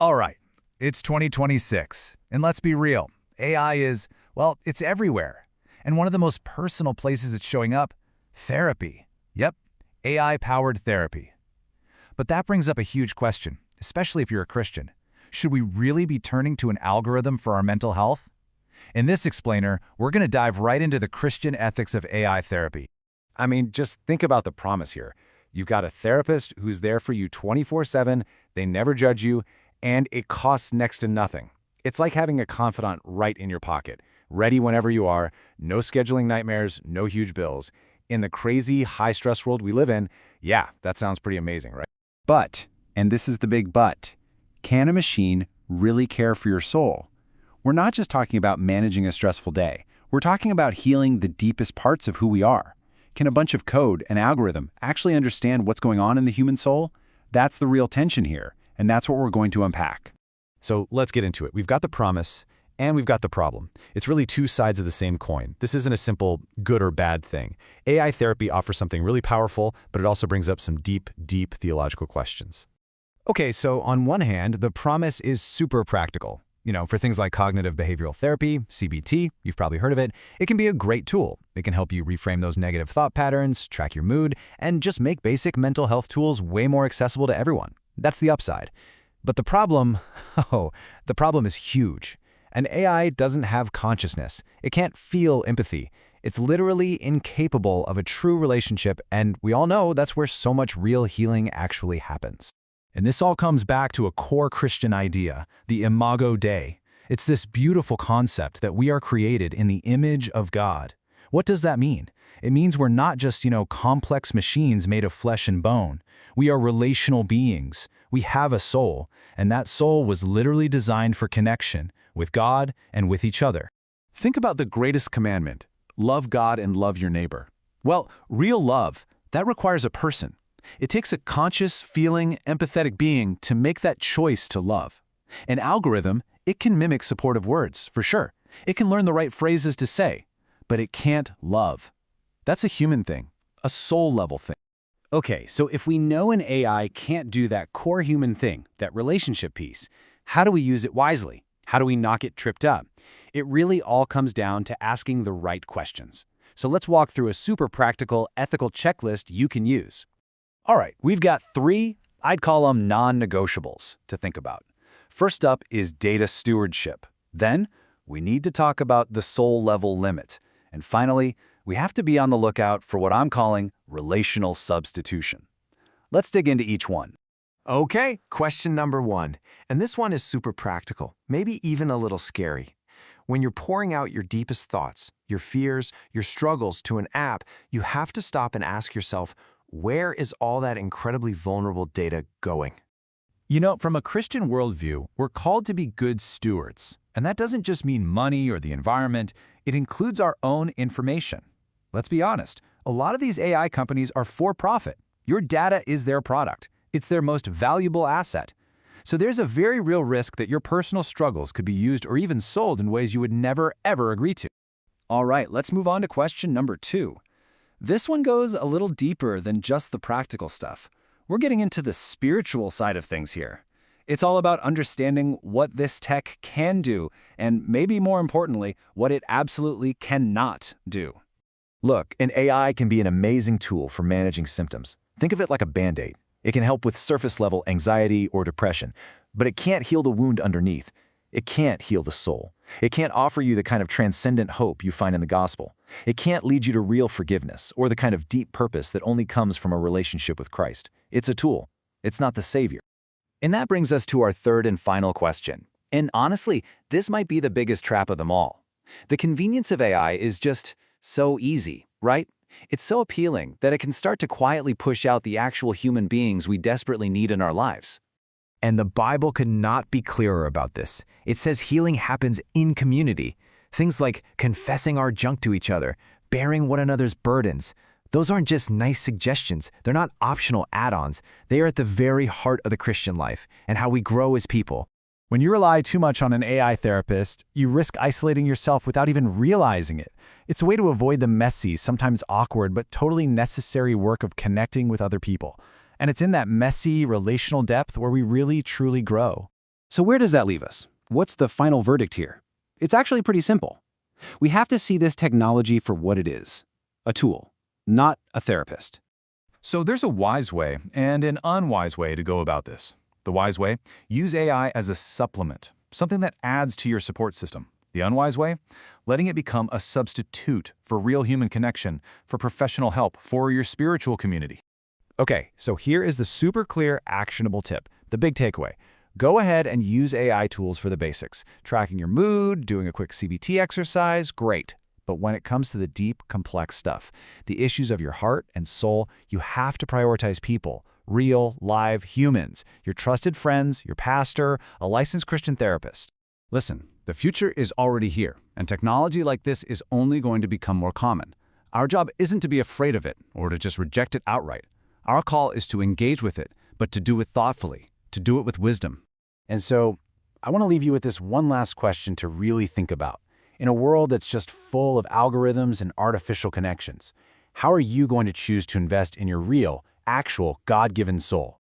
All right, it's 2026, and let's be real. AI is, well, it's everywhere. And one of the most personal places it's showing up, therapy. Yep, AI-powered therapy. But that brings up a huge question, especially if you're a Christian. Should we really be turning to an algorithm for our mental health? In this explainer, we're going to dive right into the Christian ethics of AI therapy. I mean, just think about the promise here. You've got a therapist who's there for you 24/7, they never judge you, and it costs next to nothing. It's like having a confidant right in your pocket, ready whenever you are, no scheduling nightmares, no huge bills. In the crazy, high-stress world we live in, yeah, that sounds pretty amazing, right? But, and this is the big but, can a machine really care for your soul? We're not just talking about managing a stressful day. We're talking about healing the deepest parts of who we are. Can a bunch of code, an algorithm, actually understand what's going on in the human soul? That's the real tension here, and that's what we're going to unpack. So let's get into it. We've got the promise, and we've got the problem. It's really two sides of the same coin. This isn't a simple good or bad thing. AI therapy offers something really powerful, but it also brings up some deep, deep theological questions. Okay, so on one hand, the promise is super practical. For things like cognitive behavioral therapy, CBT, you've probably heard of it, it can be a great tool. It can help you reframe those negative thought patterns, track your mood, and just make basic mental health tools way more accessible to everyone. That's the upside. But the problem, the problem is huge. An AI doesn't have consciousness. It can't feel empathy. It's literally incapable of a true relationship, and we all know that's where so much real healing actually happens. And this all comes back to a core Christian idea, the Imago Dei. It's this beautiful concept that we are created in the image of God. What does that mean? It means we're not just, complex machines made of flesh and bone. We are relational beings. We have a soul, and that soul was literally designed for connection with God and with each other. Think about the greatest commandment, love God and love your neighbor. Well, real love, that requires a person. It takes a conscious, feeling, empathetic being to make that choice to love. An algorithm, it can mimic supportive words, for sure. It can learn the right phrases to say, but it can't love. That's a human thing, a soul-level thing. Okay, so if we know an AI can't do that core human thing, that relationship piece, how do we use it wisely? How do we not get tripped up? It really all comes down to asking the right questions. So let's walk through a super practical, ethical checklist you can use. All right, we've got 3, I'd call them non-negotiables to think about. First up is data stewardship. Then, we need to talk about the soul-level limit. And finally, we have to be on the lookout for what I'm calling relational substitution. Let's dig into each one. Okay, question number 1. And this one is super practical, maybe even a little scary. When you're pouring out your deepest thoughts, your fears, your struggles to an app, you have to stop and ask yourself, where is all that incredibly vulnerable data going? From a Christian worldview, we're called to be good stewards. And that doesn't just mean money or the environment, it includes our own information. Let's be honest, a lot of these AI companies are for profit. Your data is their product. It's their most valuable asset. So there's a very real risk that your personal struggles could be used or even sold in ways you would never, ever agree to. All right, let's move on to question number 2. This one goes a little deeper than just the practical stuff. We're getting into the spiritual side of things here. It's all about understanding what this tech can do, and maybe more importantly, what it absolutely cannot do. Look, an AI can be an amazing tool for managing symptoms. Think of it like a Band-Aid. It can help with surface-level anxiety or depression, but it can't heal the wound underneath. It can't heal the soul. It can't offer you the kind of transcendent hope you find in the gospel. It can't lead you to real forgiveness or the kind of deep purpose that only comes from a relationship with Christ. It's a tool. It's not the Savior. And that brings us to our third and final question. And honestly, this might be the biggest trap of them all. The convenience of AI is just so easy, right? It's so appealing that it can start to quietly push out the actual human beings we desperately need in our lives. And the Bible could not be clearer about this. It says healing happens in community. Things like confessing our junk to each other, bearing one another's burdens. Those aren't just nice suggestions. They're not optional add-ons. They are at the very heart of the Christian life and how we grow as people. When you rely too much on an AI therapist, you risk isolating yourself without even realizing it. It's a way to avoid the messy, sometimes awkward, but totally necessary work of connecting with other people. And it's in that messy, relational depth where we really, truly grow. So where does that leave us? What's the final verdict here? It's actually pretty simple. We have to see this technology for what it is, a tool, not a therapist. So there's a wise way and an unwise way to go about this. The wise way, use AI as a supplement, something that adds to your support system. The unwise way, letting it become a substitute for real human connection, for professional help, for your spiritual community. Okay, so here is the super clear, actionable tip, the big takeaway. Go ahead and use AI tools for the basics. Tracking your mood, doing a quick CBT exercise, great. But when it comes to the deep, complex stuff, the issues of your heart and soul, you have to prioritize people, real, live humans, your trusted friends, your pastor, a licensed Christian therapist. Listen, the future is already here, and technology like this is only going to become more common. Our job isn't to be afraid of it or to just reject it outright. Our call is to engage with it, but to do it thoughtfully, to do it with wisdom. And so, I want to leave you with this one last question to really think about. In a world that's just full of algorithms and artificial connections, how are you going to choose to invest in your real, actual, God-given soul?